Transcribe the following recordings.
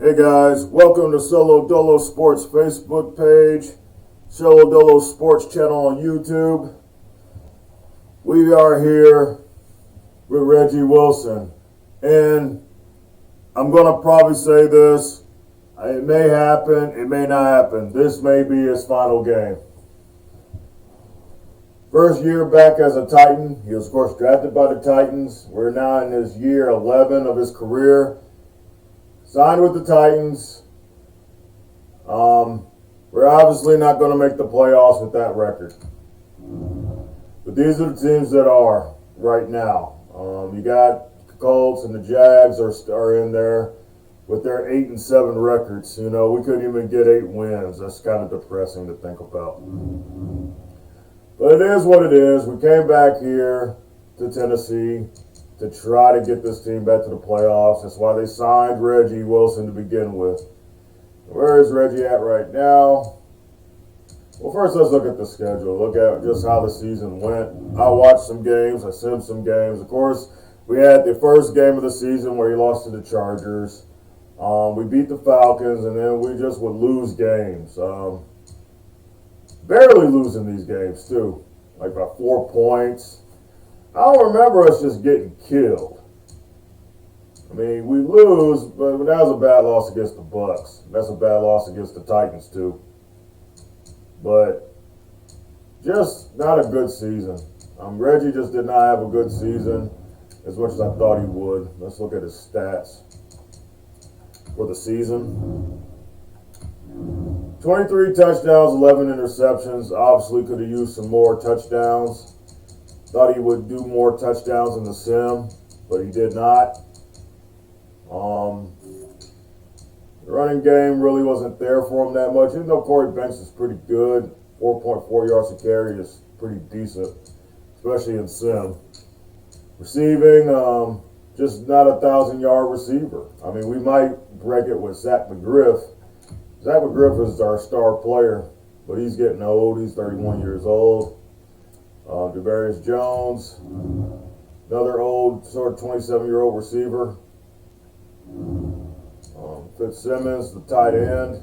Hey guys, welcome to Solo Dolo Sports Facebook page, Solo Dolo Sports channel on YouTube. We are here with Reggie Wilson, and I'm going to probably say this, it may happen, it may not happen. This may be his final game. First year back as a Titan, he was of course drafted by the Titans. We're now in his year 11 of his career. Signed with the Titans. We're obviously not going to make the playoffs with that record. But these are the teams that are right now. You got the Colts and the Jags are in there with their 8-7 records. You know, we couldn't even get 8 wins. That's kind of depressing to think about. But it is what it is. We came back here to Tennessee to try to get this team back to the playoffs. That's why they signed Reggie Wilson to begin with. Where is Reggie at right now? Well, first let's look at the schedule. Look at just how the season went. I watched some games. I simmed some games. Of course, we had the first game of the season where he lost to the Chargers. We beat the Falcons, and then we just would lose games. Barely losing these games, too. Like by 4 points. I don't remember us just getting killed. I mean, we lose, but that was a bad loss against the Bucks. That's a bad loss against the Titans, too. But just not a good season. Reggie just did not have a good season as much as I thought he would. Let's look at his stats for the season. 23 touchdowns, 11 interceptions. Obviously could have used some more touchdowns. Thought he would do more touchdowns in the sim, but he did not. The running game really wasn't there for him that much, even though Corey Banks is pretty good. 4.4 yards a carry is pretty decent, especially in sim. Receiving, just not a 1,000-yard receiver. I mean, we might break it with Zach McGriff. Zach McGriff is our star player, but he's getting old. He's 31 years old. Devarius Jones, another old, sort of 27-year-old receiver. Fitzsimmons, the tight end,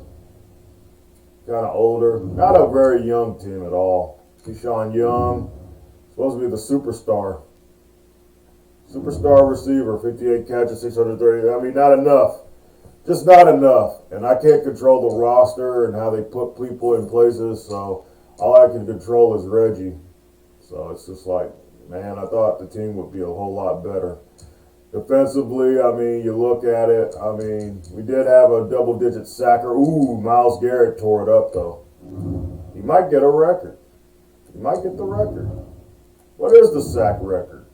kind of older. Not a very young team at all. Keyshawn Young, supposed to be the superstar. Superstar receiver, 58 catches, 630. I mean, not enough. Just not enough. And I can't control the roster and how they put people in places, so all I can control is Reggie. So it's just like, man, I thought the team would be a whole lot better. Defensively, I mean, you look at it, I mean, we did have a double-digit sacker. Ooh, Myles Garrett tore it up, though. He might get a record. He might get the record. What is the sack record?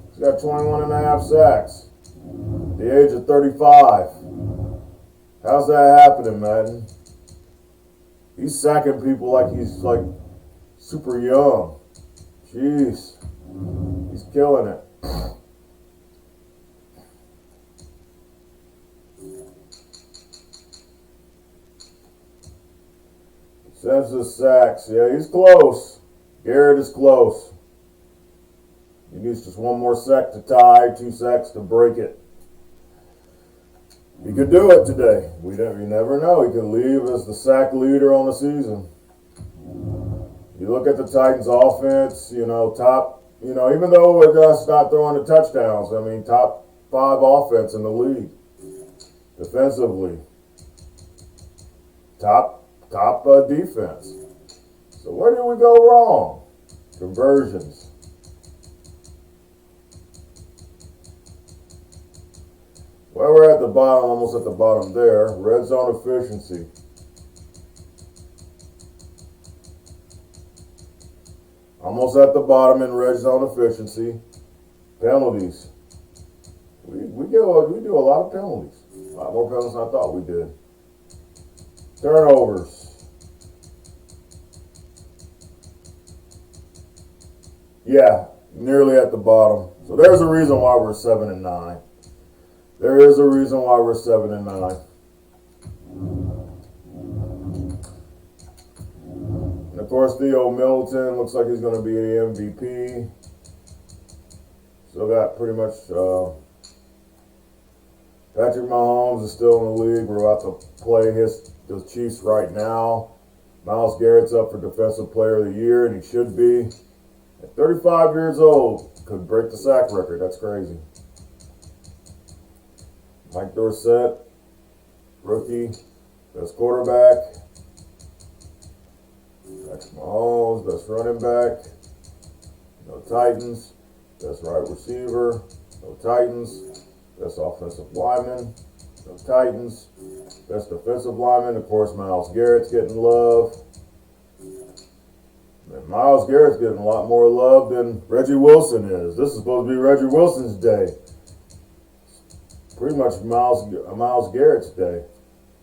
He's got 21 and a half sacks at the age of 35. How's that happening, Madden? He's sacking people like he's like super young. Jeez. He's killing it. Census sacks. Yeah, he's close. Garrett is close. He needs just one more sack to tie, 2 sacks to break it. He could do it today. You never know. He could leave as the sack leader on the season. You look at the Titans' offense, even though it's not throwing the touchdowns, I mean, top 5 offense in the league. Defensively, top defense. So where did we go wrong? Conversions. Well, we're at the bottom, almost at the bottom there. Red zone efficiency. Almost at the bottom in red zone efficiency. Penalties. We do a lot of penalties. A lot more penalties than I thought we did. Turnovers. Yeah, nearly at the bottom. So there's a reason why we're 7-9. There is a reason why we're 7-9. And of course, Theo Middleton looks like he's going to be the MVP. Still got pretty much Patrick Mahomes is still in the league. We're about to play the Chiefs right now. Myles Garrett's up for Defensive Player of the Year, and he should be. At 35 years old, could break the sack record. That's crazy. Mike Dorsett, rookie, best quarterback. Patrick Mahomes, best running back. No Titans. Best right receiver. No Titans. Best offensive lineman. No Titans. Best defensive lineman. Of course, Myles Garrett's getting love. And Myles Garrett's getting a lot more love than Reggie Wilson is. This is supposed to be Reggie Wilson's day. Pretty much Myles Garrett's day.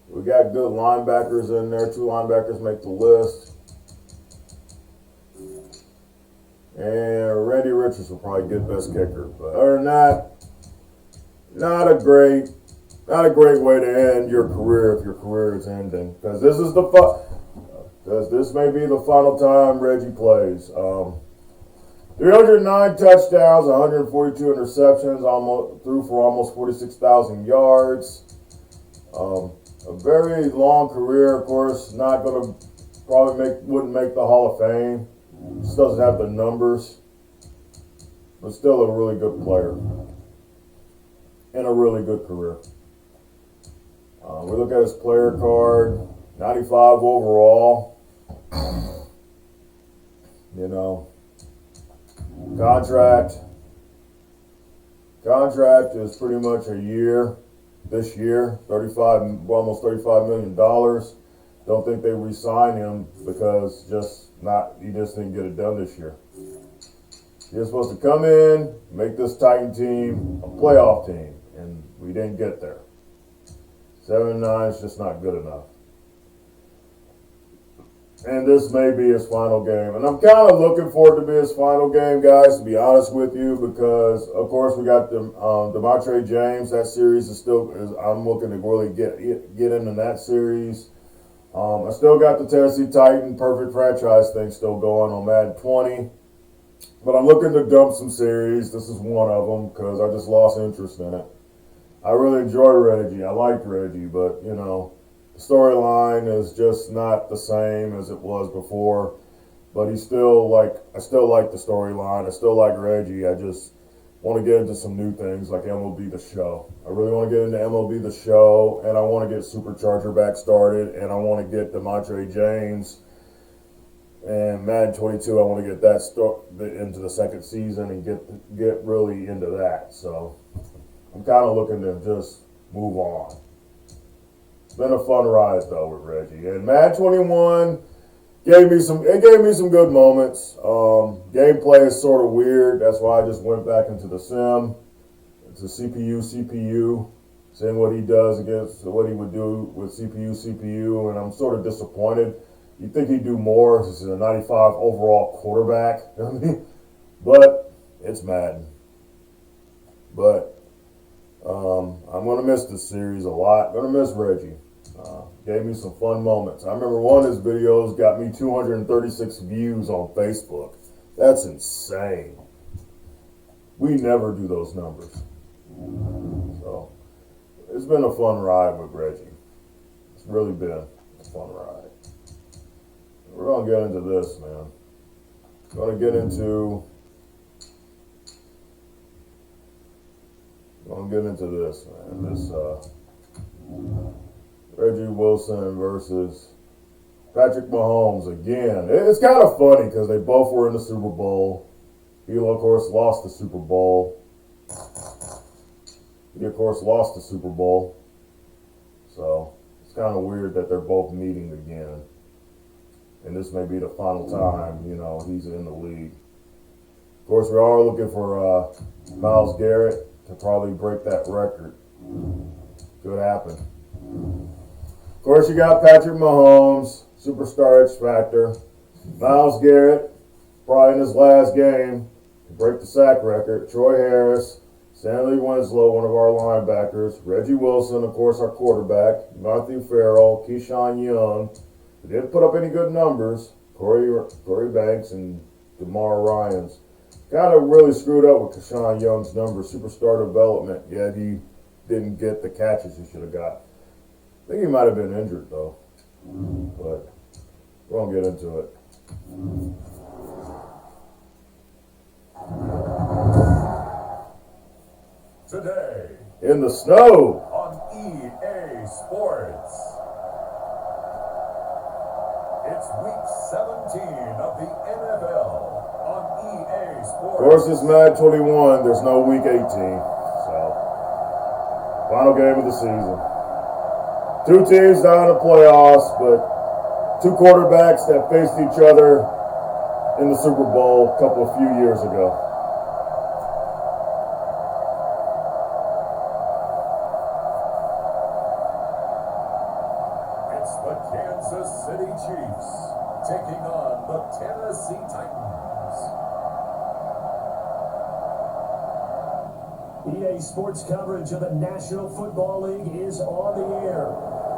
We got good linebackers in there. 2 linebackers make the list. And Randy Richards will probably get best kicker. But other than that, not a great way to end your career if your career is ending. Because this may be the final time Reggie plays. 309 touchdowns, 142 interceptions, threw for almost 46,000 yards. A very long career, of course. Not gonna wouldn't make the Hall of Fame. Just doesn't have the numbers, but still a really good player and a really good career. We look at his player card, 95 overall. You know, contract is pretty much a year. This year, almost $35 million. Don't think they re-sign him because he just didn't get it done this year. He was supposed to come in, make this Titan team a playoff team, and we didn't get there. 7-9 is just not good enough. And this may be his final game. And I'm kind of looking forward to be his final game, guys, to be honest with you, because, of course, we got the DeMontre James. That series I'm looking to really get into that series. I still got the Tennessee Titan perfect franchise thing still going on Madden 20. But I'm looking to dump some series. This is one of them because I just lost interest in it. I really enjoy Reggie. I liked Reggie, but, you know, the storyline is just not the same as it was before. But I still like the storyline. I still like Reggie. I just want to get into some new things like MLB The Show. I really want to get into MLB The Show, and I want to get Supercharger back started, and I want to get DeMontre James and Madden 22. I want to get that into the second season and get really into that. So I'm kind of looking to just move on. It's been a fun ride though with Reggie, and Madden 21 gave me some good moments. Gameplay is sort of weird. That's why I just went back into the sim. It's a CPU, seeing what he does against what he would do with CPU, and I'm sort of disappointed. You'd think he'd do more. This is a 95 overall quarterback. But it's Madden. But I'm going to miss this series a lot. Going to miss Reggie. Gave me some fun moments. I remember one of his videos got me 236 views on Facebook. That's insane. We never do those numbers. So it's been a fun ride with Reggie. It's really been a fun ride. We're going to get into this, man. Going to get into this, man. This Reggie Wilson versus Patrick Mahomes again. It's kind of funny because they both were in the Super Bowl. He, of course, lost the Super Bowl. So it's kind of weird that they're both meeting again. And this may be the final time, you know, he's in the league. Of course, we are looking for Myles Garrett to probably break that record. Could happen. Of course, you got Patrick Mahomes, superstar X Factor. Myles Garrett, probably in his last game, to break the sack record. Troy Harris, Stanley Winslow, one of our linebackers. Reggie Wilson, of course, our quarterback. Matthew Farrell, Keyshawn Young. They didn't put up any good numbers. Corey Banks and DeMar Ryans. Kind of really screwed up with Keyshawn Young's numbers. Superstar development. Yet he didn't get the catches he should have got. I think he might have been injured though, but we won't get into it. Today, in the snow on EA Sports, it's week 17 of the NFL on EA Sports. Of course, it's Madden 21. There's no week 18. So, final game of the season. Two teams down in the playoffs, but two quarterbacks that faced each other in the Super Bowl a few years ago. It's the Kansas City Chiefs taking on the Tennessee Titans. EA Sports coverage of the National Football League is on the air.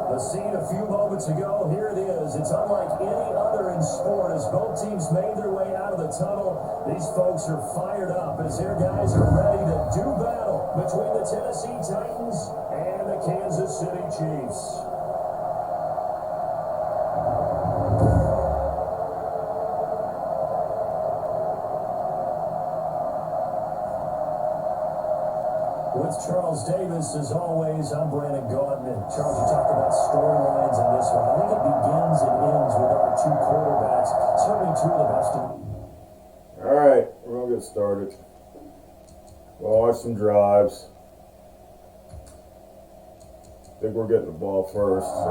The scene a few moments ago, here it is. It's unlike any other in sport as both teams made their way out of the tunnel. These folks are fired up as their guys are ready to do battle between the Tennessee Titans and the Kansas City Chiefs. With Charles Davis, as always, I'm Brandon Gaudin. And Charles, you talk about storylines in this one. I think it begins and ends with our two quarterbacks, certainly two of the best. All right, we're going to get started. We'll watch some drives. I think we're getting the ball first. So.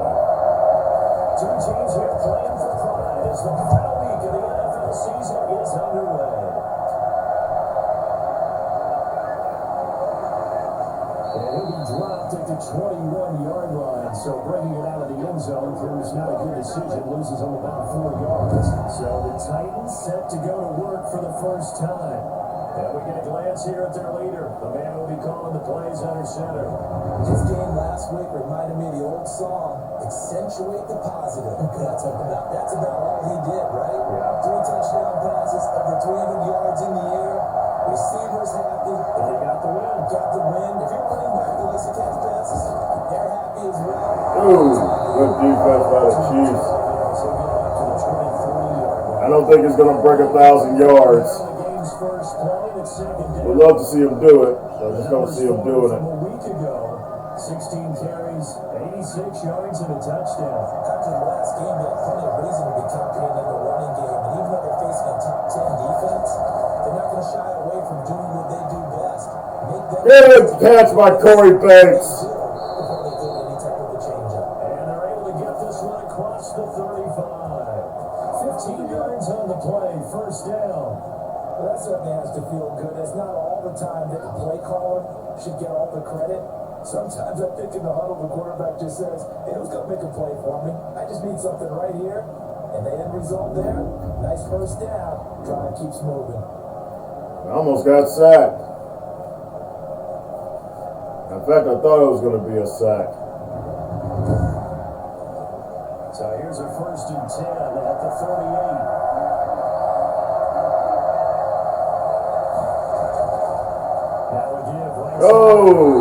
Two teams here playing for pride as the final week of the NFL season is underway. And he'll be dropped at the 21-yard line, so bringing it out of the end zone proves not a good decision, loses him about 4 yards. So the Titans set to go to work for the first time. And we get a glance here at their leader, the man who will be calling the plays under center. His game last week reminded me of the old song, accentuate the positive. That's about all he did, right? Yeah. 3 touchdown passes, over 300 yards in the air. Receivers happy. And he got the win. Got the win. If you're running back who likes to catch passes, they're happy as well. Ooh, good defense by the Chiefs. I don't think he's going to break 1,000 yards. We'd love to see him do it. I just don't see him doing it. A week ago, 16 carries, 86 yards, and a touchdown. After the last game, they had plenty of reason to be confident in the running game. And even though they're facing a top 10 defense, they're not going to shy away from doing what they do best. Good catch by Corey Banks. Before they do any type of a change-up. And they're able to get this one across the 35. 15 yards on the play, first down. Well, that certainly has to feel good. It's not all the time that the play caller should get all the credit. Sometimes I think in the huddle, the quarterback just says, hey, who's going to make a play for me? I just need something right here. And the end result there, nice first down. Drive keeps moving. Almost got sacked. In fact, I thought it was going to be a sack. So here's a 1st and 10 at the 38. Oh!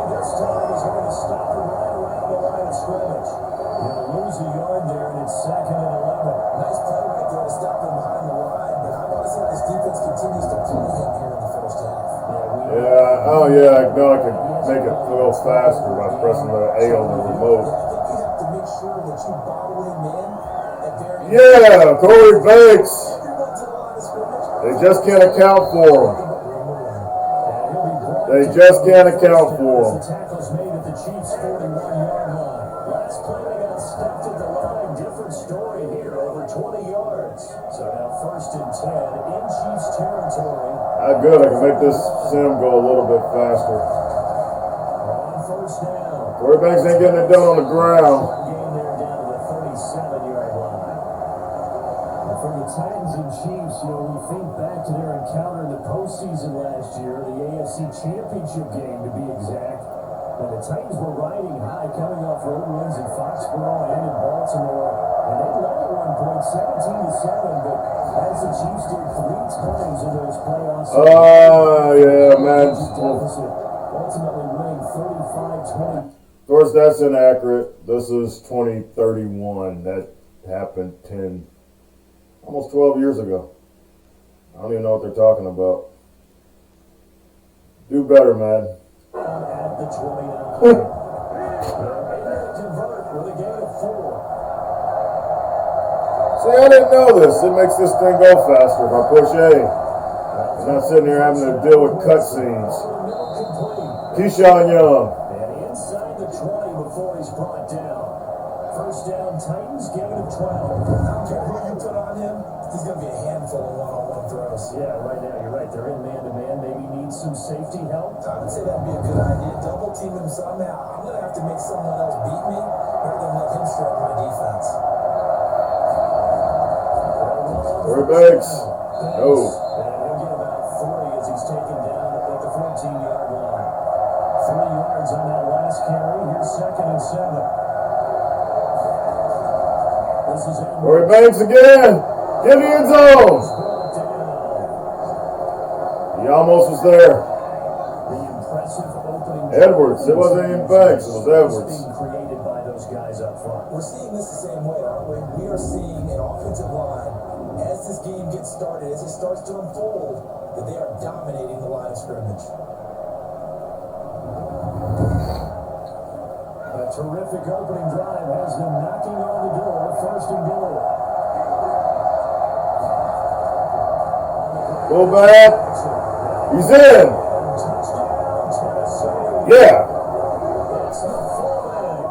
This time is going to stop him right around the line of scrimmage. He'll lose a yard there, and it's 2nd and 11. Nice play right there to stop him behind the line. But I want to see this defense continues to play him here in the first half. Yeah, oh yeah, I know I could make it a little faster by pressing the A on the remote. Yeah, I think you have to make sure that you bottle him in at very Yeah, Corey Banks. everyone to the line of scrimmage. They just can't account for him. They just can't account for him. The tackle's made at the Chiefs' 41-yard line. Last play they got stopped at the line. Different story here, over 20 yards. So now 1st and 10 in Chiefs territory. Good, I can make this sim go a little bit faster. On 1st down. Corey Banks ain't getting it done on the ground. Game there down to the 37-yard line. And for the Titans and Chiefs, we think back to their encounter in the postseason last year, the AFC Championship game to be exact. And the Titans were riding high, coming off road wins in Foxborough and in Baltimore. And they led at one point, 17-7, but as the Chiefs did 3 times in those playoffs. Yeah, man. ultimately winning 35-20. Of course, that's inaccurate. This is 2031. That happened almost 12 years ago. I don't even know what they're talking about. Do better, man. At the 29. They're able to convert with a gain of 4. See, I didn't know this. It makes this thing go faster if I push A. I'm not sitting here having to deal with cutscenes. Keyshawn Young. And inside the 20 before he's brought down. First down, Titans, gain of 12. I don't care who you put on him, he's going to be a handful of one-on-one throws. Yeah, right now, you're right. They're in man-to-man. Maybe need some safety help. I would say that'd be a good idea. Double team him somehow. I'm going to have to make someone else beat me rather than let him stretch my defense. Corey Banks. No. And he'll get about 40 as he's taken down at the 14-yard line. 3 yards on that last carry. Here's 2nd and 7. This is Corey Banks again. Get the end zone. He almost was there. The impressive opening. Edwards. It wasn't even Banks. It was Edwards. Being created by those guys up front. We're seeing this the same way, aren't we? We are seeing an offensive line, as this game gets started, as it starts to unfold, that they are dominating the line of scrimmage. A terrific opening drive has them knocking on the door. 1st and goal. Go back. He's in. Touchdown, Tennessee. Yeah. It's the fullback.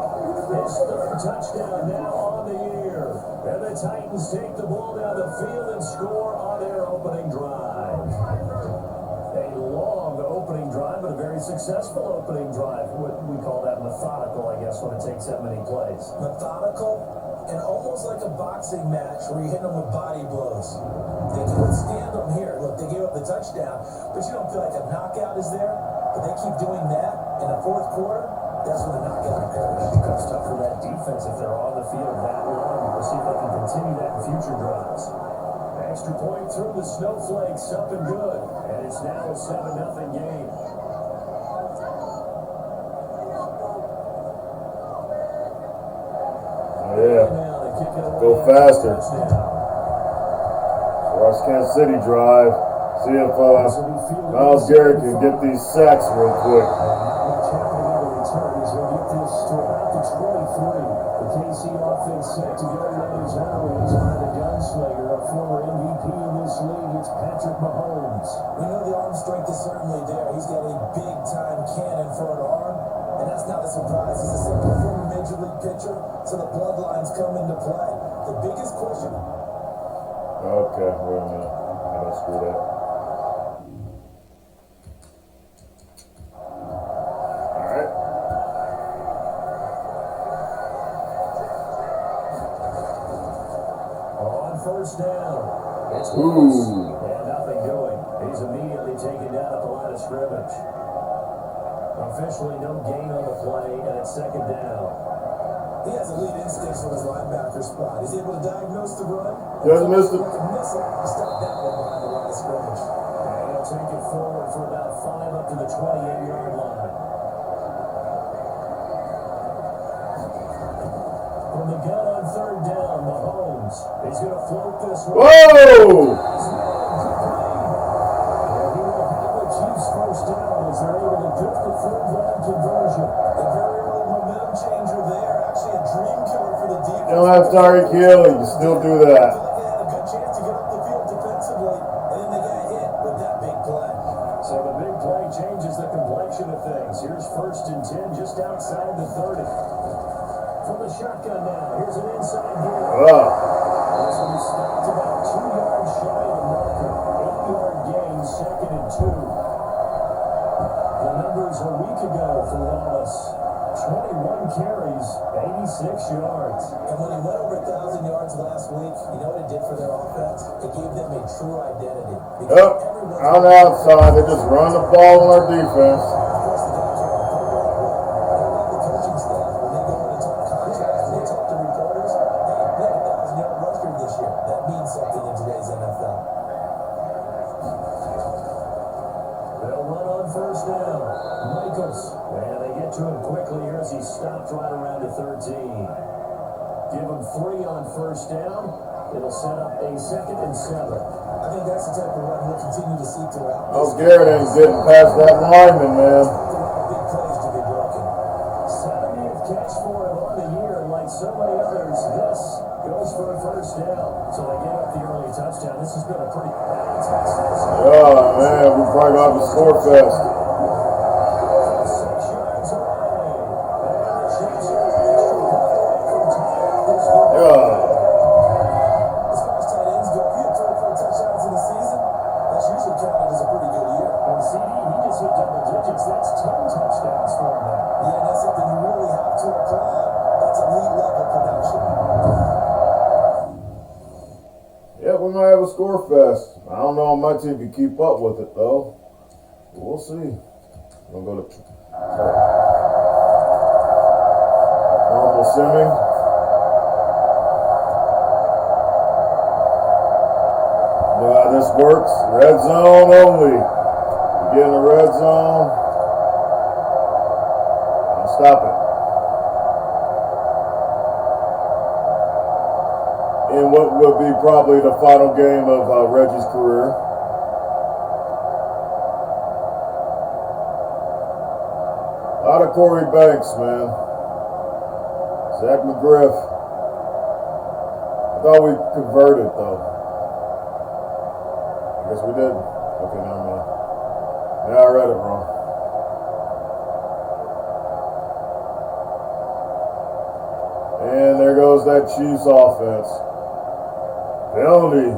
His 3rd touchdown now on the year. And the Titans take the ball down the field and score on their opening drive. A long opening drive, but a very successful opening drive. What we call that methodical, I guess, when it takes that many plays. Methodical and almost like a boxing match where you hit them with body blows. They can withstand them here. Look, they gave up the touchdown, but you don't feel like a knockout is there. But they keep doing that in the 4th quarter. That's when the knockout occurs. It's tough for that defense if they're on the field that long. We'll see if they can continue that in future drives. Extra point through the Snowflakes, up and good. And it's now a 7-0 game. Yeah. Go faster. Watch Kansas City drive. See if Myles Garrett can get these sacks real quick. Much happening on the return as they get this to about the 23. The KC offense set to go run his hours by the gunslinger, a former MVP in this league. It's Patrick Mahomes. We know the arm strength is certainly there. He's got a big-time cannon for an arm, and that's not a surprise. He's a simple former major league pitcher, so the bloodlines come into play. The biggest question. Okay, wait a minute. I gotta screw that. Alright. On 1st down. It's Ooh. and nothing doing. He's immediately taken down at the line of scrimmage. Officially no gain on the play, and it's 2nd down. He has elite instincts from his linebacker spot. He's able to diagnose the run. Doesn't miss the. Like a missile to stop that one behind the line of scrimmage. And he'll take it forward for about 5 up to the 28-yard line. From the gun on 3rd down, Mahomes. He's going to float this one. Whoa! And he will have the Chiefs 1st down as they're able to get the 3rd down conversion. A very early momentum changer there. Actually a dream killer for the defense. You don't have Tyreek Hill, you can still do I that. feel like they had a good chance to get up the field defensively, and then they got hit with that big play. So the big play changes the complexion of things. Here's 1st and 10 just outside the 30. From the shotgun now, here's an inside game. This one is stopped about 2 yards shy of the marker. 8-yard gain, 2nd and 2. The numbers a week ago for Wallace. 21 carries, 86 yards. And when he went over 1,000 yards last week, you know what it did for their offense? It gave them a true identity. Yep. On the outside, they just run the ball on our defense. Of course, the guy carried the football. I love the coaching staff. When they go into talk contracts, when they talk to reporters, hey, we had a 1,000-yard rusher this year. That means something in today's NFL. They'll run on on first down. Michaels. And they get to him quickly here as he stopped right around the 13. Give him 3 on first down. It'll set up a 2nd and 7. I think that's the type of run he'll continue to see throughout. Oh, Garrett ain't getting past that lineman, man. Big plays to be broken. 70th catch for him on the year, and like so many others, this goes for a first down. So they gave up the early touchdown. This has been a pretty bad test. Oh, man, we probably got to score fest. 6 yards away. And the Chiefs are extra point from tying this one. Yeah. As far as tight ends go, if you have 34 touchdowns in the season, that's usually counted as a pretty good year. And CD, he just hit double digits. That's 10 touchdowns for him now. Yeah, and that's something you really have to applaud. That's elite level production. Yeah, we might have a score fest. I don't know if my team can keep up with it, though. We'll see. We'll go to normal simming. Yeah, this works. Red zone only. You get in the red zone. I'll stop it. In what will be probably the final game of Reggie's career. A lot of Corey Banks, man. Zach McGriff. I thought we converted, though. I guess we didn't. Okay, never mind. Yeah, I read it wrong. And there goes that Chiefs offense. Penalty.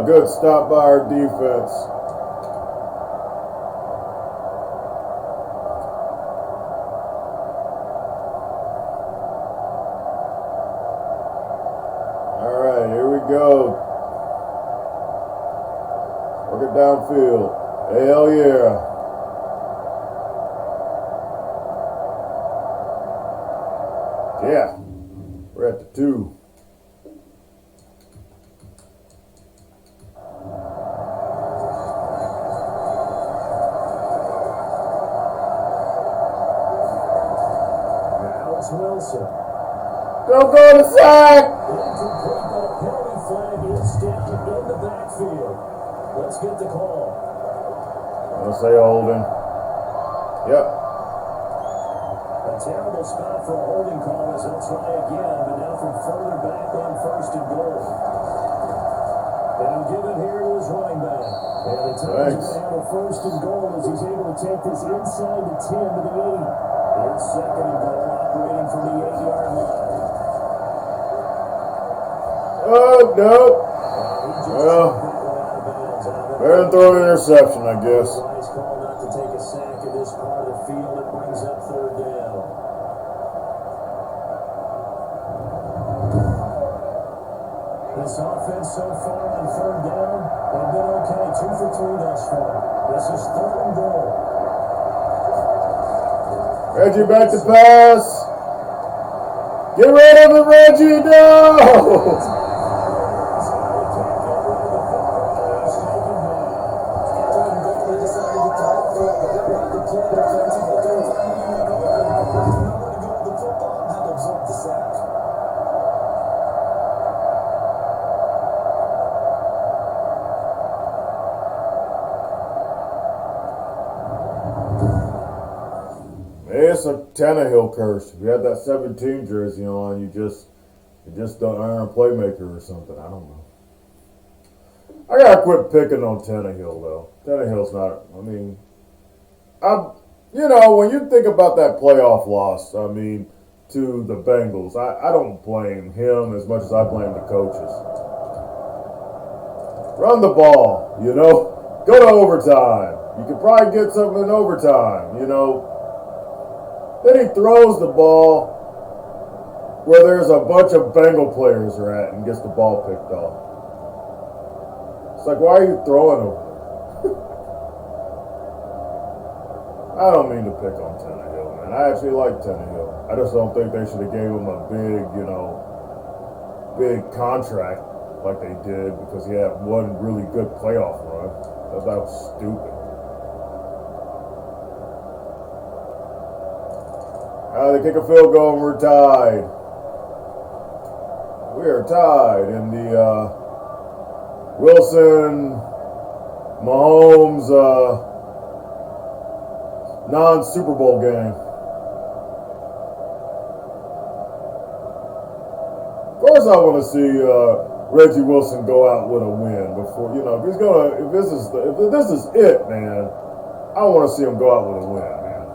Good stop by our defense. All right, here we go. Work it downfield. Hell yeah. Yeah. We're at the 2. Wilson. Don't go to sack! Incomplete, but a penalty flag is down in the backfield. Let's get the call. I'll say holding. Yep. A terrible spot for a holding call as they'll try again, but now from further back on 1st and goal. They'll give it here to his running back. And the Titans are now 1st and goal as he's able to take this inside the 10 to the 8. Here's 2nd and goal, operating from the 8-yard line. Oh, no. Well, better than throw an interception, I guess. Wise call not to take a sack in this part of the field. It brings up 3rd down. This offense so far on 3rd down, they've been okay. 2 for 3 thus far. This is 3rd and goal. Reggie back to pass. Get rid of it, Reggie. No! It's a Tannehill curse. If you had that 17 jersey on, you just don't earn a playmaker or something. I don't know. I gotta quit picking on Tannehill though. Tannehill's not. I mean, when you think about that playoff loss, I mean, to the Bengals, I don't blame him as much as I blame the coaches. Run the ball, Go to overtime. You could probably get something in overtime, Then he throws the ball where there's a bunch of Bengal players are at and gets the ball picked off. It's like, why are you throwing him? I don't mean to pick on Tannehill, man. I actually like Tannehill. I just don't think they should have gave him a big contract like they did because he had one really good playoff run. That was stupid. They kick a field goal and we're tied. We are tied in the Wilson Mahomes non-Super Bowl game. Of course, I want to see Reggie Wilson go out with a win before if this is it, man. I want to see him go out with a win, man.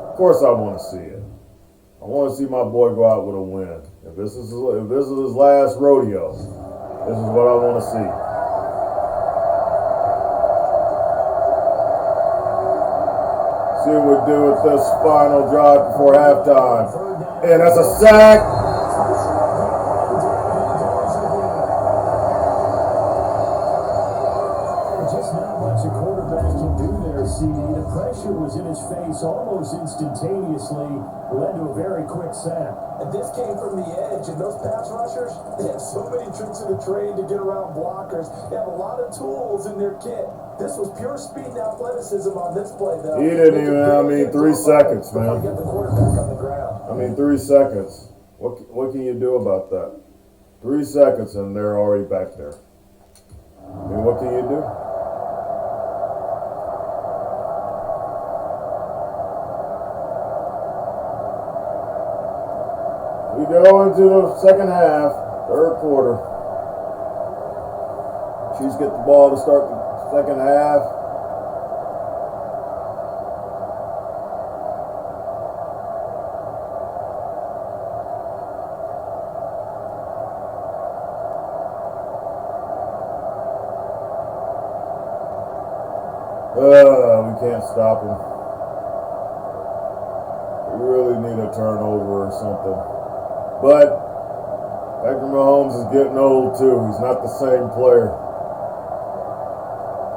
Of course, I want to see it. I want to see my boy go out with a win. If this is his last rodeo, this is what I want to see. See what we do with this final drive before halftime. And that's a sack. Just not much a quarterback can do there, CD. The pressure was in his face almost instantaneously, led to a very quick sack. And this came from the edge, and those pass rushers, they have so many tricks in the trade to get around blockers. They have a lot of tools in their kit. This was pure speed and athleticism on this play, though. He didn't even, 3 seconds, man. Get the quarterback on the ground. 3 seconds. What can you do about that? 3 seconds and they're already back there. What can you do? We go into the second half, third quarter. Chiefs get the ball to start the second half. We can't stop him. We really need a turnover or something. But Patrick Mahomes is getting old too. He's not the same player.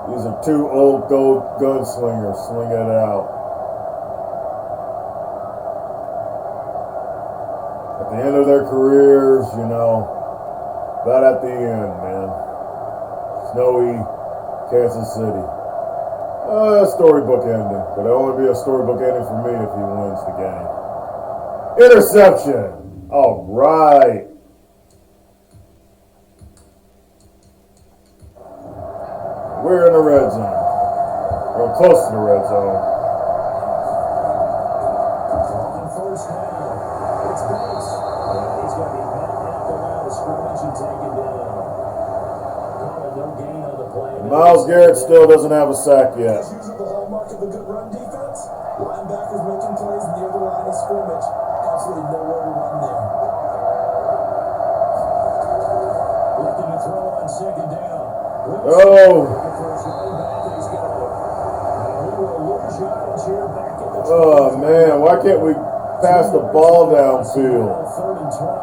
These are 2 old gunslingers slinging it out. At the end of their careers, about at the end, man. Snowy Kansas City. Storybook ending, but it'll only be a storybook ending for me if he wins the game. Interception. All right. We're in the red zone. We're close to the red zone. On first down, it's Bates. He's going to be met at the line of scrimmage and taken down. No gain on the play. Myles Garrett still doesn't have a sack yet. That's usually the hallmark of a good run defense. Linebackers making plays near the line of scrimmage. Absolutely nowhere to run there. Looking to throw on second down. Oh, man. Why can't we pass the ball downfield?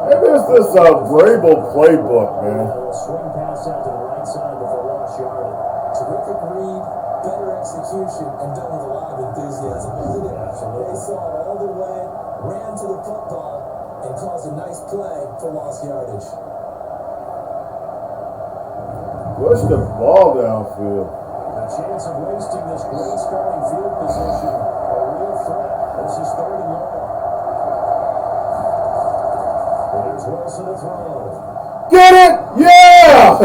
Maybe it's this Vrabel playbook, man. Swing pass out to the right side before lost yardage. Terrific read, better execution, and done with a lot of enthusiasm, wasn't it? Absolutely. They saw it all the way, ran to the football, and caused a nice play for lost yardage. Push the ball downfield. The chance of wasting this great starting field position, a real threat. This is 3rd and long. There's Wilson to throw. Get it? Yeah!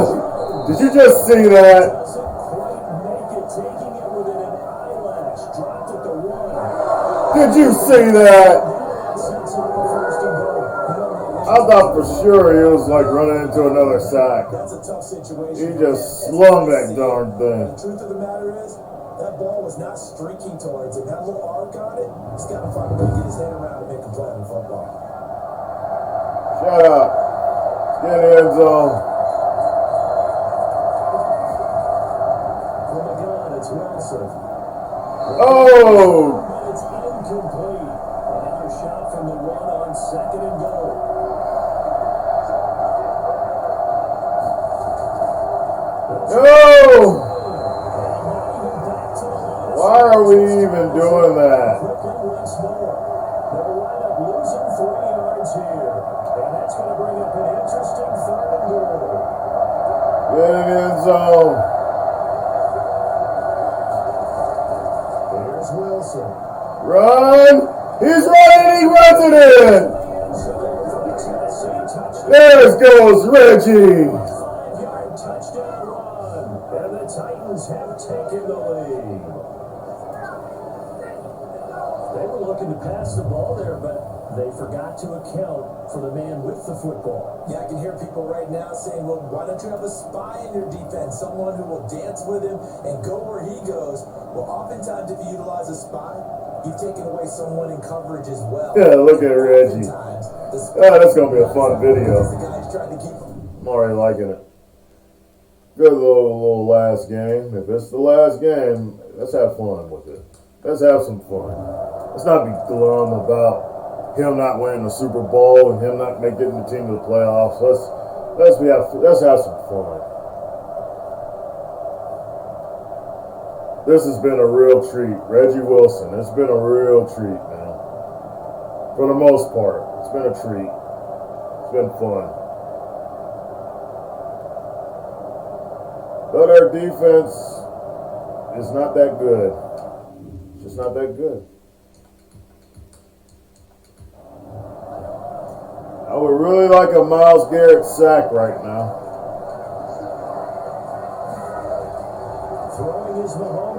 Did you just see that? Doesn't quite make it, taking it within an eyelash. Dropped at the 1. Did you see that? Sets up the 1st and goal. I thought for sure he was like running into another sack. That's a tough situation. He just slung that darn thing. The truth of the matter is, that ball was not streaking towards him. That little arc on it, he's got to find a way to get his head around and make a play on the football. Shut up. Get in the end zone. From the gun, it's Wilson. Oh! But it's incomplete. Another shot from the 1 on 2nd and goal. No! Why are we we even doing that? Quickly once more. They'll wind up losing 3 yards here. And that's going to bring up an interesting 3rd and goal. Get in the end zone. Here's Wilson. Run. He's running. He runs it in. There goes Reggie. 5-yard touchdown run. And the Titans have taken the lead. They were looking to pass the ball there, but they forgot to account for the man with the football. Yeah, I can hear people right now saying, well, why don't you have a spy in your defense? Someone who will dance with him and go where he goes. Well, oftentimes if you utilize a spy, you've taken away someone in coverage as well. Yeah, look at Reggie. Oh, that's going to be a fun video. I'm already liking it. Good little last game. If it's the last game, let's have fun with it. Let's have some fun. Let's not be glum about him not winning the Super Bowl and him not getting the team to the playoffs. Let's have some fun. This has been a real treat. Reggie Wilson, it's been a real treat, man. For the most part, it's been a treat. It's been fun. But our defense is not that good. It's just not that good. I would really like a Myles Garrett sack right now.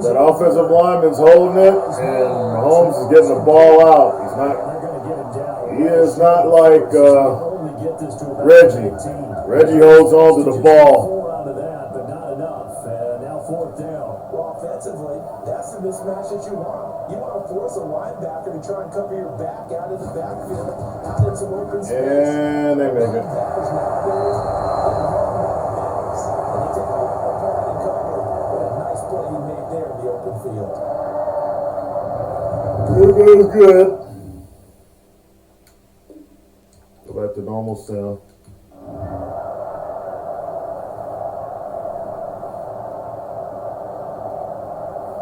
That offensive lineman's holding it, and Mahomes is getting the ball out. He is not like Reggie. Reggie holds on to the ball. Well, offensively, that's the mismatch that you want. You want to force a linebacker to try and cover your back out in the backfield, out in some open space. And they make it. It was good. Go back to normal sound.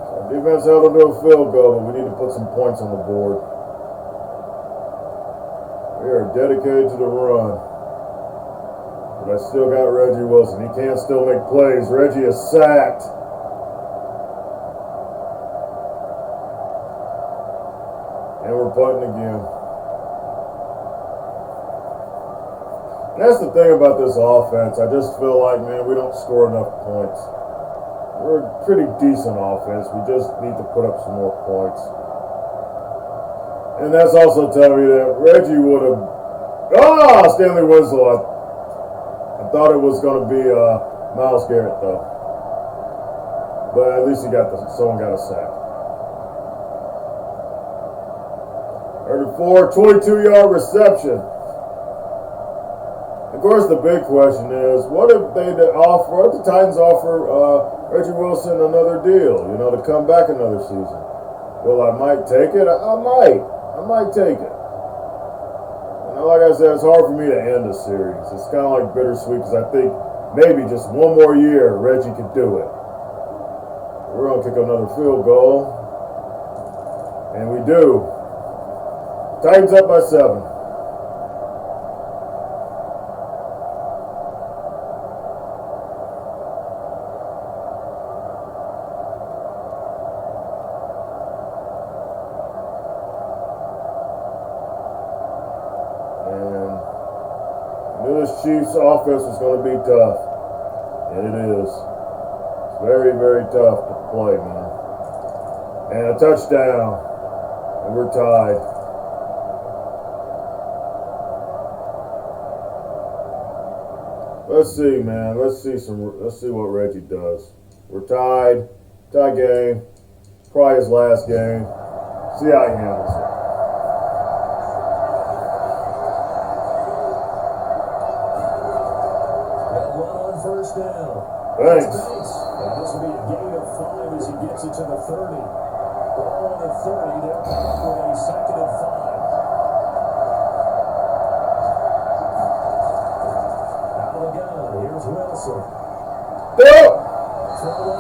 So defense held them to a field goal, but we need to put some points on the board. We are dedicated to the run. But I still got Reggie Wilson. He can't still make plays. Reggie is sacked. And we're punting again. And that's the thing about this offense. I just feel like, man, we don't score enough points. We're a pretty decent offense. We just need to put up some more points. And that's also telling me that Reggie would have... Stanley Winslow. I thought it was going to be Myles Garrett, though. But at least someone got a sack. 34, 22-yard reception. Of course, the big question is, what if the Titans offer Reggie Wilson another deal, to come back another season? Well, I might take it. I might take it. And like I said, it's hard for me to end a series. It's kind of like bittersweet because I think maybe just one more year, Reggie could do it. We're going to kick another field goal. And we do. Titans up by 7. And I knew this Chiefs offense was going to be tough. And it is. It's very, very tough to play, man. And a touchdown. And we're tied. Let's see, man. Let's see what Reggie does. We're tied. Tie game. Probably his last game. See how he handles it. Run on first down. Thanks. And this will be a gain of 5 as he gets it to the 30. Ball on the 30. They're back with a 2nd and 5. Here's Wilson.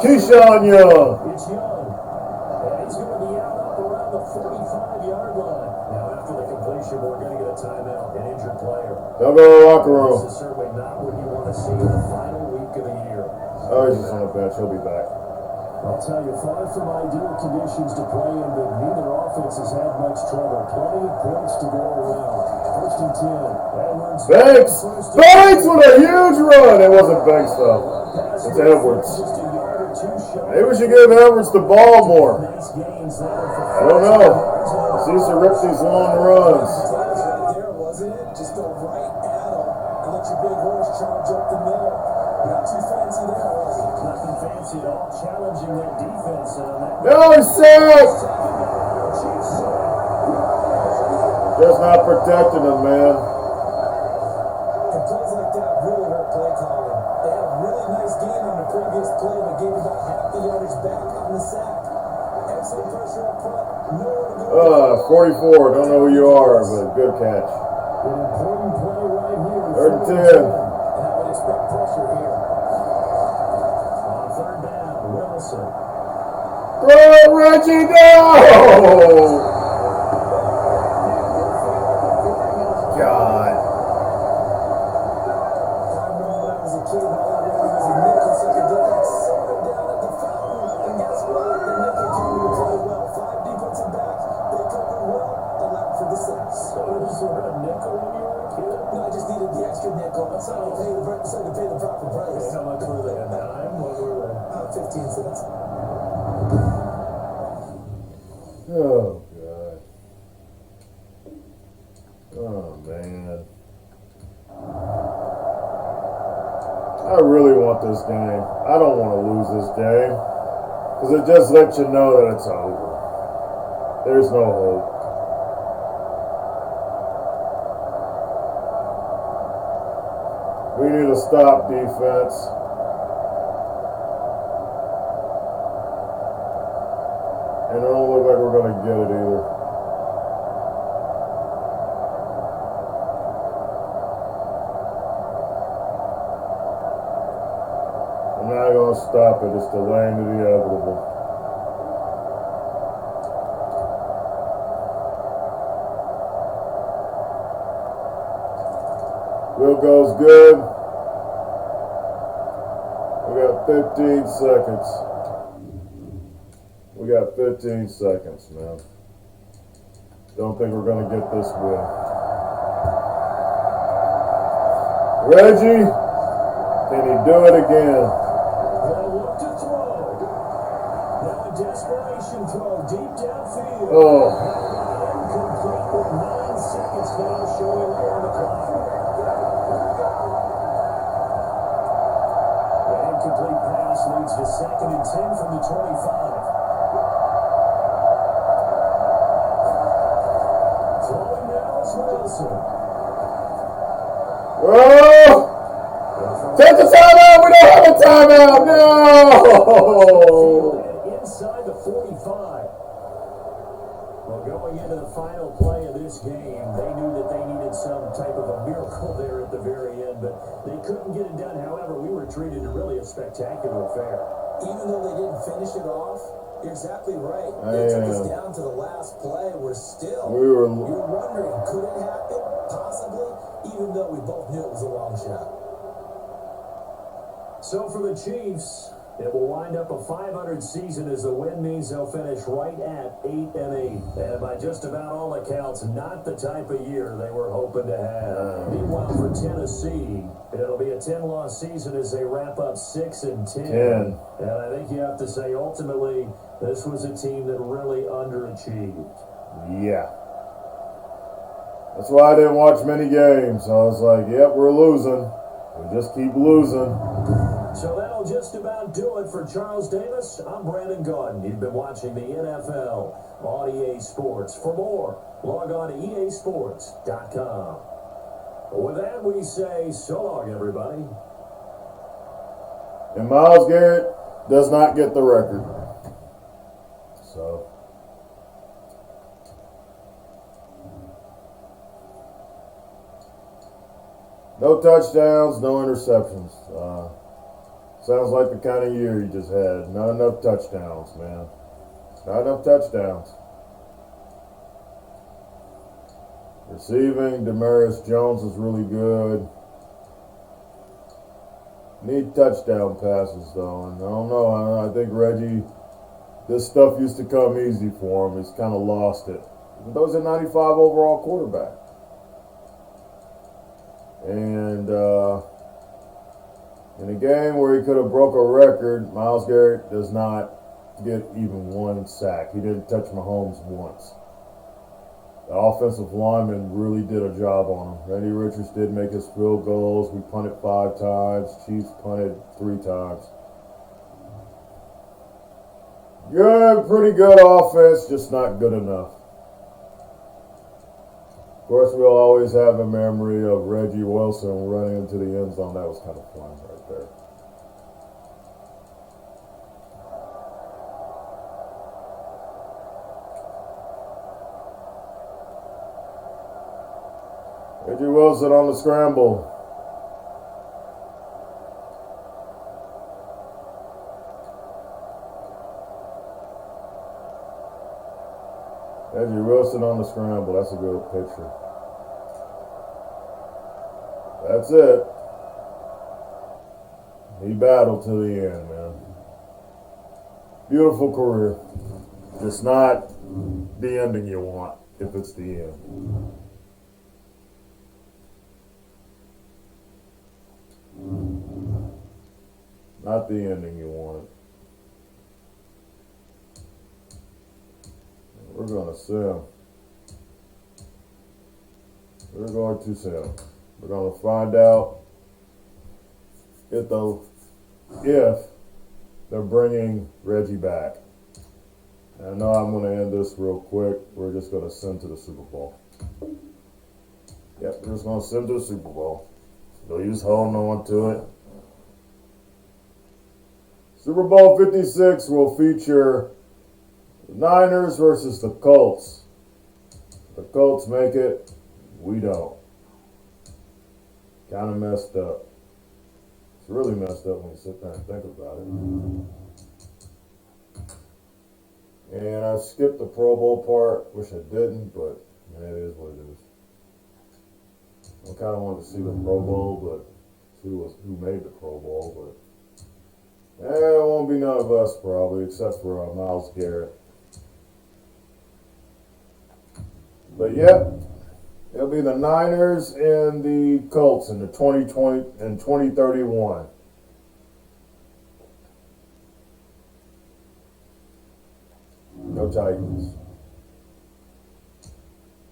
Keyshawn Young. It's Young. And he's going to be 45-yard line. Now, after the completion, we're going to get a timeout, an injured player. They'll go to the locker room. This is certainly not what you want to see in the final week of the year. Oh, he's just on the bench. He'll be back. I'll tell you, far from ideal conditions to play in, but neither offense has had much trouble. Plenty of points to go around. First and 10. Edwards. Banks! Banks with a huge run! It wasn't Banks, though. It's Edwards. Maybe we should give Edwards the ball more. I don't know. He seems to rip these long runs. There, wasn't it? Just go right at him and let your big horse charge up the middle. Not too fancy there, was it? Nothing fancy at all. Challenging that defense. No, he's sacked! Just not protecting him, man. And plays like that really hurt play calling. They had a really nice game on the previous play, but gave about half the yardage back on the sack. Excellent pressure up front. Nowhere to go. 44. Don't know who you are, but good catch. An important play right here. Third and 10. And I would expect pressure here. On third down, Wilson. Throw it, Reggie! No! God. I remember when I was a kid, all I wanted was a nickel so I could get that soda down at the fountain. And guess what? The nickel came to play well. 5 defensive backs, they covered well, allowed for the sacks. So was there a nickel when you were a kid? No, I just needed the extra nickel. That's how to pay the proper price. How much were they? A dime? What were they? 15 cents. Oh, God. Oh, man. I really want this game. I don't want to lose this game. Because it just lets you know that it's over. There's no hope. We need to stop defense. And it don't look like we're going to get it either. I'm not going to stop it. It's delaying the inevitable. Field goes good. We got 15 seconds. We got 15 seconds, man. Don't think we're going to get this win. Reggie, can he do it again? They'll look to throw. Now a desperation throw deep downfield. Oh. Incomplete with 9 seconds now showing there on the clock. That incomplete pass leads to 2nd and 10 from the 25. Throwing now is Wilson. Oh! Take the timeout! We don't have a timeout! No! Inside the 45. Well, going into the final play of this game, they knew that they needed some type of a miracle there at the very end, but they couldn't get it done. However, we were treated to really a spectacular affair. Even though they didn't finish it off, you're exactly right. They took us down to the last play. You were wondering, could it happen? Possibly, even though we both knew it was a long shot. So for the Chiefs, it will wind up a 500 season as the win means they'll finish right at 8-8. And by just about all accounts, not the type of year they were hoping to have. Meanwhile, for Tennessee, it'll be a 10-loss season as they wrap up 6-10. And I think you have to say, ultimately, this was a team that really underachieved. Yeah. That's why I didn't watch many games. I was like, yep, we're losing. We just keep losing. So that'll just about do it for Charles Davis. I'm Brandon Gaudin. You've been watching the NFL on EA Sports. For more, log on to easports.com. With that, we say so long, everybody. And Myles Garrett does not get the record. So. No touchdowns, no interceptions. Sounds like the kind of year you just had. Not enough touchdowns, man. Not enough touchdowns. Receiving, Demarius Jones is really good. Need touchdown passes though, and I don't know. I think Reggie, this stuff used to come easy for him. He's kind of lost it. Even though he's a 95 overall quarterback. And in a game where he could have broke a record, Myles Garrett does not get even one sack. He didn't touch Mahomes once. The offensive lineman really did a job on him. Randy Richards did make his field goals. We punted 5 times. Chiefs punted 3 times. Good, pretty good offense, just not good enough. Of course, we'll always have a memory of Reggie Wilson running into the end zone. That was kind of fun right there. Reggie Wilson on the scramble. Reggie Wilson on the scramble. That's a good picture. That's it. He battled to the end, man. Beautiful career. Just not the ending you want if it's the end. Not the ending you want. We're going to sell. We're going to sell. We're going to find out if they're bringing Reggie back. And I know I'm going to end this real quick. We're just going to send to the Super Bowl. Yep, we're just going to send to the Super Bowl. No use holding on to it. Super Bowl 56 will feature the Niners versus the Colts. The Colts make it. We don't. Kind of messed up. It's really messed up when you sit there and think about it. And I skipped the Pro Bowl part. Wish I didn't, but it is what it is. I kind of wanted to see the Pro Bowl, but who made the Pro Bowl, but it won't be none of us probably, except for Myles Garrett. But yeah, it'll be the Niners and the Colts in the 2020 and 2031. No Titans.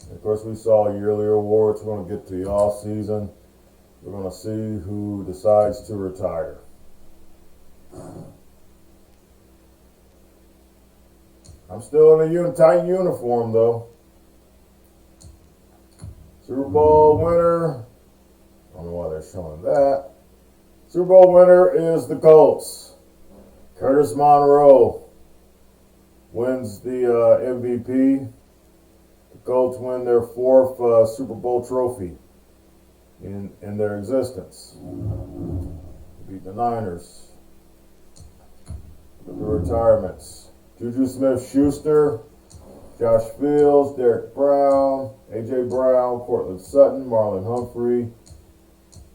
And of course, we saw yearly awards. We're going to get to the off season. We're going to see who decides to retire. I'm still in a Titan uniform though. Super Bowl winner. I don't know why they're showing that. Super Bowl winner is the Colts. Curtis Monroe wins the MVP. The Colts win their 4th Super Bowl trophy in their existence. Beat the Niners. The retirements: Juju Smith-Schuster, Josh Fields, Derek Brown, A.J. Brown, Cortland Sutton, Marlon Humphrey.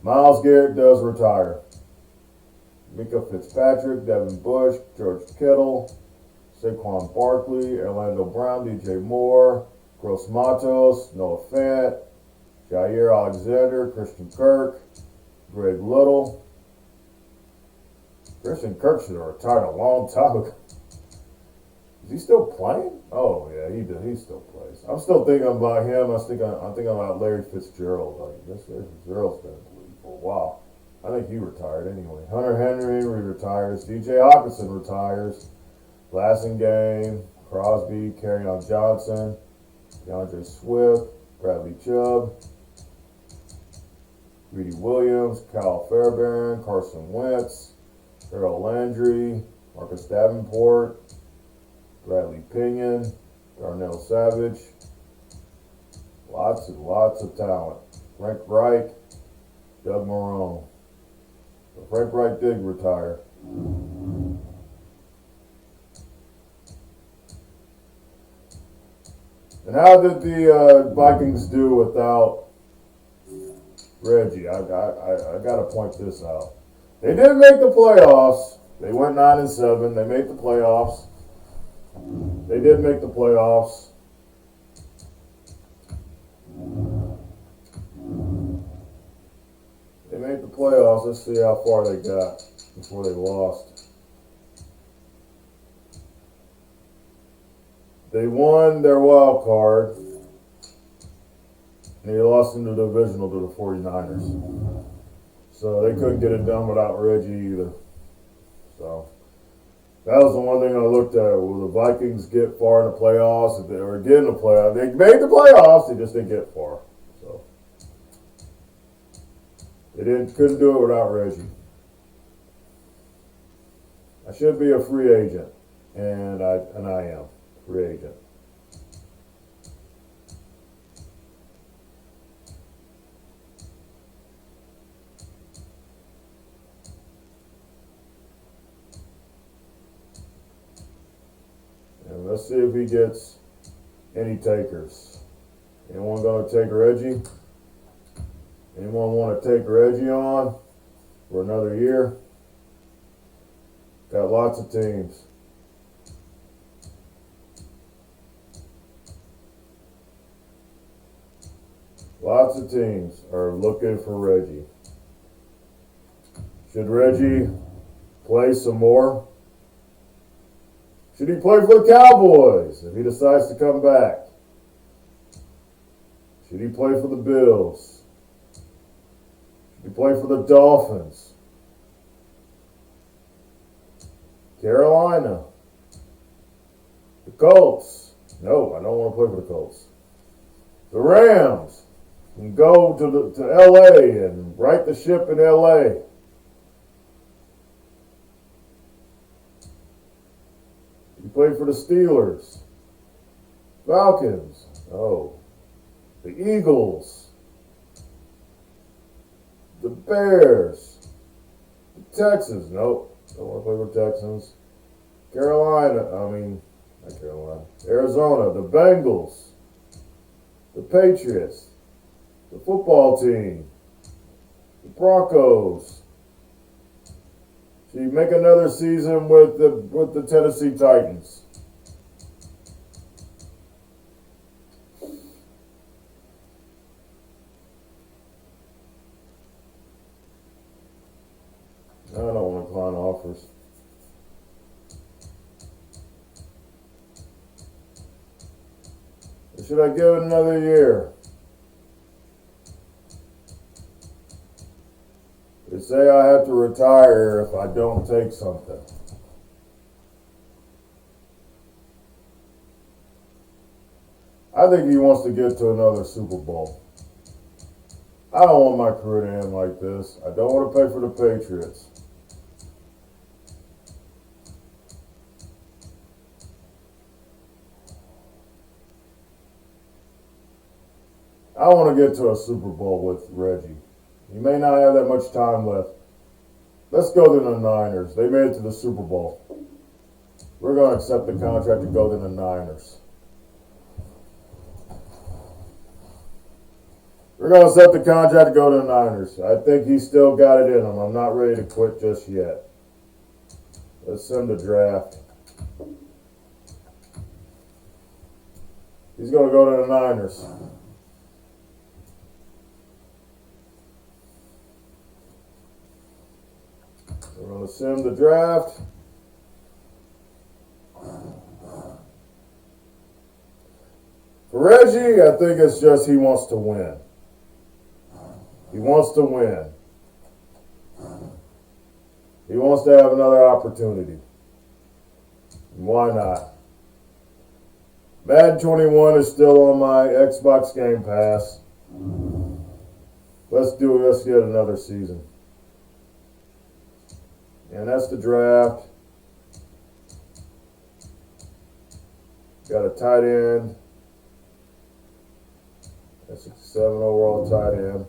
Myles Garrett does retire. Mika Fitzpatrick, Devin Bush, George Kittle, Saquon Barkley, Orlando Brown, DJ Moore, Gross Matos, Noah Fant, Jair Alexander, Christian Kirk, Greg Little. Christian Kirk should have retired a long time ago. Is he still playing? Oh yeah, he still plays. I'm still thinking about him. I'm thinking about Larry Fitzgerald. Like this Larry Fitzgerald's been in the league for a while. I think he retired anyway. Hunter Henry retires. DJ Hawkinson retires. Blasingame, Crosby, Kerryon Johnson, DeAndre Swift, Bradley Chubb, Greedy Williams, Kyle Fairbairn, Carson Wentz, Harold Landry, Marcus Davenport, Bradley Pinion, Darnell Savage. Lots and lots of talent. Frank Reich, Doug Marrone. So Frank Reich did retire. And how did the Vikings do without Reggie? I got to point this out. They did make the playoffs. They went 9-7. They made the playoffs. They did make the playoffs. They made the playoffs. Let's see how far they got before they lost. They won their wild card. And they lost in the divisional to the 49ers. So they couldn't get it done without Reggie either. So that was the one thing I looked at. Will the Vikings get far in the playoffs? If they were getting the playoffs, they made the playoffs. They just didn't get far. So they couldn't do it without Reggie. I should be a free agent, and I am free agent. And let's see if he gets any takers. Anyone going to take Reggie? Anyone want to take Reggie on for another year? Got lots of teams. Lots of teams are looking for Reggie. Should Reggie play some more? Should he play for the Cowboys if he decides to come back? Should he play for the Bills? Should he play for the Dolphins? Carolina? The Colts? No, I don't want to play for the Colts. The Rams? And go to L.A. and right the ship in L.A. You play for the Steelers, Falcons, oh, the Eagles, the Bears, the Texans, nope, don't want to play for Texans, not Carolina, Arizona, the Bengals, the Patriots, the football team, the Broncos. So you make another season with the Tennessee Titans. I don't want to decline offers. Or should I give it another year? They say I have to retire if I don't take something. I think he wants to get to another Super Bowl. I don't want my career to end like this. I don't want to pay for the Patriots. I want to get to a Super Bowl with Reggie. He may not have that much time left. Let's go to the Niners. They made it to the Super Bowl. We're going to accept the contract to go to the Niners. We're going to accept the contract to go to the Niners. I think he's still got it in him. I'm not ready to quit just yet. Let's send the draft. He's going to go to the Niners. We're going to send the draft. For Reggie, I think it's just he wants to win. He wants to win. He wants to have another opportunity. And why not? Madden 21 is still on my Xbox Game Pass. Let's get another season. And that's the draft. Got a tight end. A 67 overall tight end.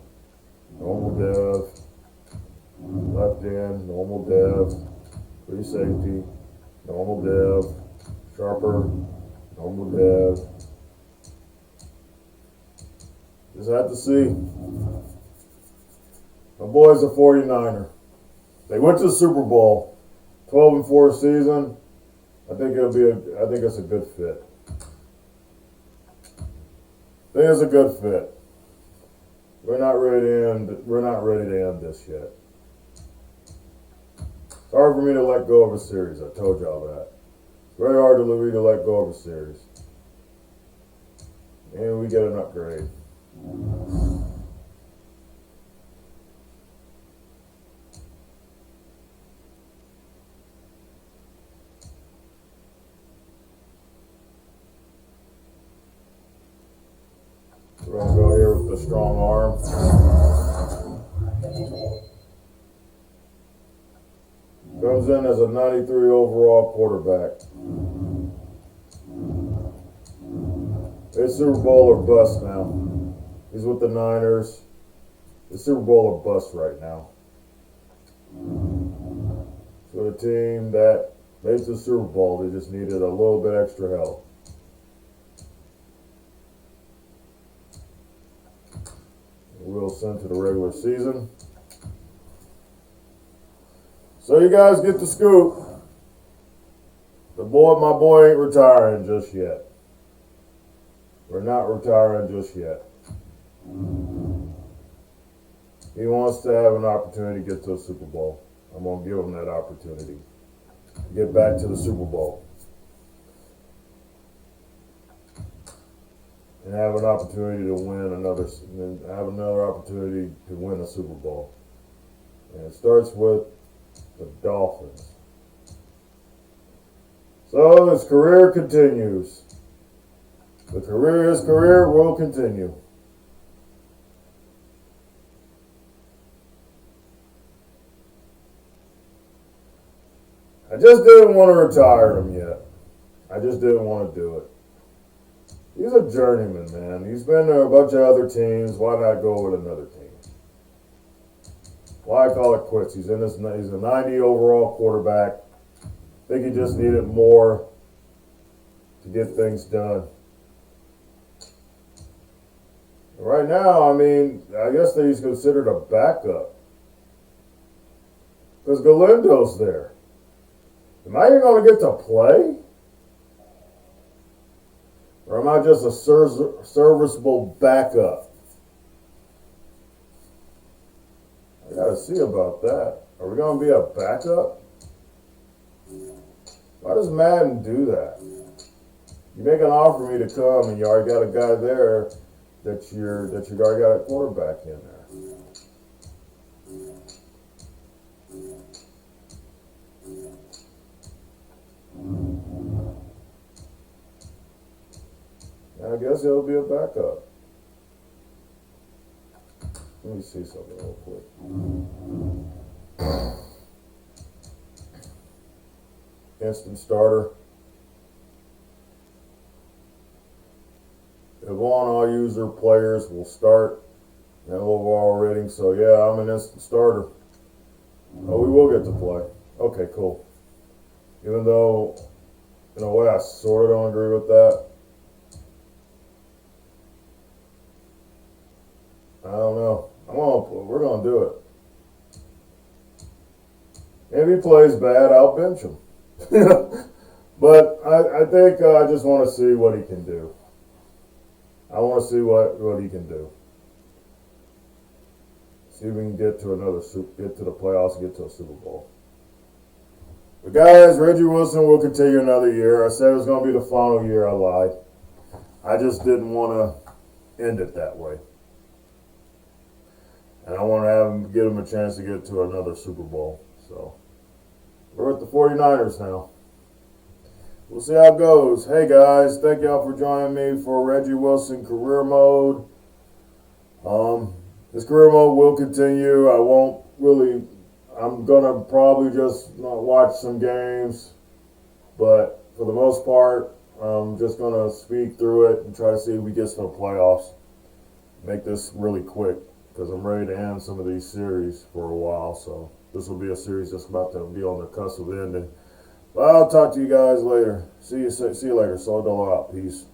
Normal dev. Left end. Normal dev. Free safety. Normal dev. Sharper. Normal dev. Just have to see. My boy's a 49er. They went to the Super Bowl, 12-4 season. I think it's a good fit. I think it's a good fit. We're not ready to end this yet. It's hard for me to let go of a series. I told y'all that. It's very hard for me to let go of a series. And we get an upgrade. We're going to go here with the strong arm. Comes in as a 93 overall quarterback. It's Super Bowl or bust now. He's with the Niners. It's Super Bowl or bust right now. So the team that made the Super Bowl, they just needed a little bit extra help. Wilson to the regular season. So you guys get the scoop. My boy ain't retiring just yet. We're not retiring just yet. He wants to have an opportunity to get to a Super Bowl. I'm going to give him that opportunity to get back to the Super Bowl. And have an opportunity to win another opportunity to win a Super Bowl. And it starts with the Dolphins. So his career continues. His career will continue. I just didn't want to retire him yet. I just didn't want to do it. He's a journeyman, man. He's been to a bunch of other teams. Why not go with another team? Why call it quits? He's a 90 overall quarterback. I think he just needed more to get things done. Right now, I mean, I guess that he's considered a backup. Because Galindo's there. Am I even going to get to play? Or am I just a serviceable backup? I got to see about that. Are we going to be a backup? Why does Madden do that? You make an offer for me to come, and you already got a guy there that you already got a quarterback in there. I guess he'll be a backup. Let me see something real quick. Instant starter. If all user players will start and overall rating. So yeah, I'm an instant starter. Oh, we will get to play. Okay, cool. Even though, in a way, I sort of don't agree with that. I don't know. We're gonna do it. If he plays bad, I'll bench him. But I think I just want to see what he can do. I want to see what he can do. See if we can get to the playoffs and get to a Super Bowl. But guys, Reggie Wilson will continue another year. I said it was going to be the final year. I lied. I just didn't want to end it that way. And I want to give him a chance to get to another Super Bowl. So we're at the 49ers now. We'll see how it goes. Hey guys, thank y'all for joining me for Reggie Wilson career mode. This career mode will continue. I'm gonna probably just watch some games, but for the most part, I'm just gonna speed through it and try to see if we get to the playoffs. Make this really quick because I'm ready to end some of these series for a while. So this will be a series that's about to be on the cusp of ending. Well, I'll talk to you guys later. See you later. Soldado out. Peace.